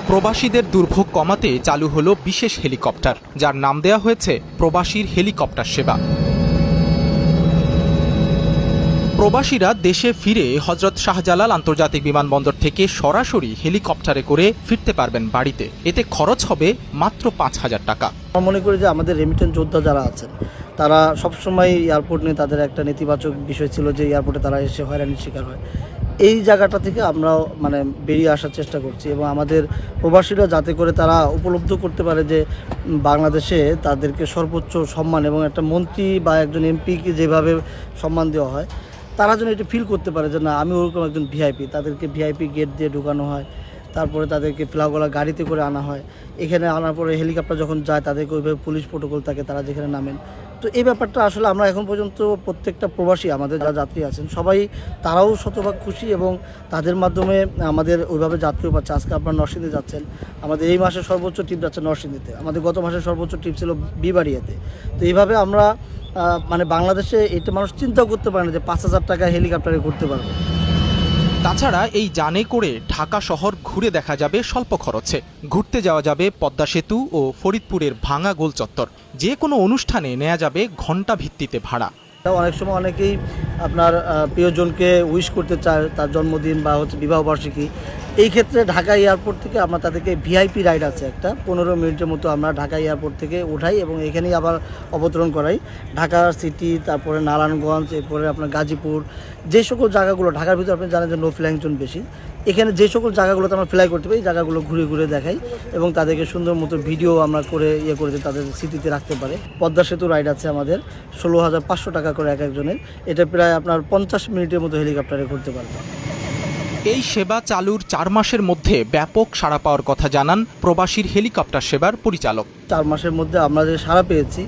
প্রবাসীদের দুর্ভোগ কমাতে চালু হলো বিশেষ হেলিকপ্টার, যার নাম দেয়া হয়েছে প্রবাসীর হেলিকপ্টার সেবা। প্রবাসীরা দেশে ফিরে হযরত শাহজালাল আন্তর্জাতিক বিমানবন্দর থেকে সরাসরি হেলিকপ্টারে করে ফিরতে পারবেন বাড়িতে। এতে খরচ হবে মাত্র ৫,০০০ টাকা। আমরা মনে করি যে আমাদের রেমিটেন্স যোদ্ধা যারা আছেন তারা সবসময় এয়ারপোর্ট নিয়ে তাদের একটা নেতিবাচক বিষয় ছিল যে এয়ারপোর্টে তারা এসে হয়রানির শিকার হয়। এই জায়গাটা থেকে আমরাও বেরিয়ে আসার চেষ্টা করছি এবং আমাদের প্রবাসীরা যাতে করে তারা উপলব্ধি করতে পারে যে বাংলাদেশে তাদেরকে সর্বোচ্চ সম্মান এবং একটা মন্ত্রী বা একজন এমপিকে যেভাবে সম্মান দেওয়া হয়, তারা যেন এটা ফিল করতে পারে যে না, আমি ওরকম একজন ভিআইপি। তাদেরকে ভিআইপি গেট দিয়ে ঢুকানো হয়, তারপরে তাদেরকে ফ্লাগওয়ালা গাড়িতে করে আনা হয়। এখানে আনার পরে হেলিকপ্টার যখন যায় তাদেরকে ওইভাবে পুলিশ প্রোটোকল থাকে, তারা যেখানে নামেন। তো এই ব্যাপারটা আসলে আমরা এখন পর্যন্ত প্রত্যেকটা প্রবাসী আমাদের যারা যাত্রী আছেন সবাই তারাও শতভাগ খুশি এবং তাদের মাধ্যমে আমাদের ওইভাবে যাত্রীও পাচ্ছে। আজকে আপনার নরসিংদী যাচ্ছেন, আমাদের এই মাসের সর্বোচ্চ ট্রিপ যাচ্ছে নরসিংদীতে, আমাদের গত মাসের সর্বোচ্চ ট্রিপ ছিল বিবাড়িয়াতে। তো এইভাবে আমরা বাংলাদেশে এটা মানুষ চিন্তাও করতে পারে না যে ৫,০০০ টাকায় হেলিকপ্টারে ঘুরতে পারবে। তাছাড়া এই যানে করে ঢাকা শহর ঘুরে দেখা যাবে স্বল্প খরচে। ঘুরতে যাওয়া যাবে পদ্মা সেতু ও ফরিদপুরের ভাঙা গোল চত্বর। যে কোনো অনুষ্ঠানে নেওয়া যাবে ঘণ্টা ভিত্তিতে ভাড়া। অনেক সময় অনেকেই আপনার প্রিয়জনকে উইশ করতে চায়, তার জন্মদিন বা বিবাহবার্ষিকী। এই ক্ষেত্রে ঢাকা এয়ারপোর্ট থেকে আমরা তাদেরকে ভিআইপি রাইড আছে একটা ১৫ মিনিটের মতো আমরা ঢাকা এয়ারপোর্ট থেকে উঠাই এবং এখানেই আবার অবতরণ করাই। ঢাকা সিটি, তারপরে নারায়ণগঞ্জ, এরপরে আপনার গাজীপুর, যে সকল জায়গাগুলো ঢাকার ভিতরে আপনি জানেন যে নো ফ্লাইং জোন বেশি, এখানে যে সকল জায়গাগুলোতে আমরা ফ্লাই করতে পারি জায়গাগুলো ঘুরে ঘুরে দেখাই এবং তাদেরকে সুন্দর মতো ভিডিও আমরা করে করে তাদের স্মৃতিতে রাখতে পারে। পদ্মা সেতু রাইড আছে আমাদের ১৬,৫০০ টাকা করে এক একজনের। এটা প্রায় আপনার ৫০ মিনিটের মতো হেলিকপ্টারে ঘুরতে পারবে। এই সেবা চালুর ৪ মাসের মধ্যে ব্যাপক সাড়া পাওয়ার কথা জানান প্রবাসীর হেলিকপ্টার সেবার পরিচালক। ৪ মাসের মধ্যে আমরা যে সাড়া পেয়েছি,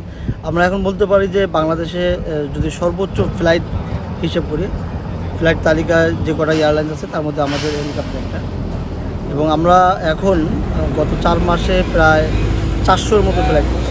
আমরা এখন বলতে পারি যে বাংলাদেশে যদি সর্বোচ্চ ফ্লাইট হিসেব করি, ফ্লাইট তালিকায় যে কটা এয়ারলাইন্স আছে তার মধ্যে আমাদের হেলিকপ্টার একটা। এবং আমরা এখন গত ৪ মাসে প্রায় ৪০০-র মতো ফ্লাইট করছি।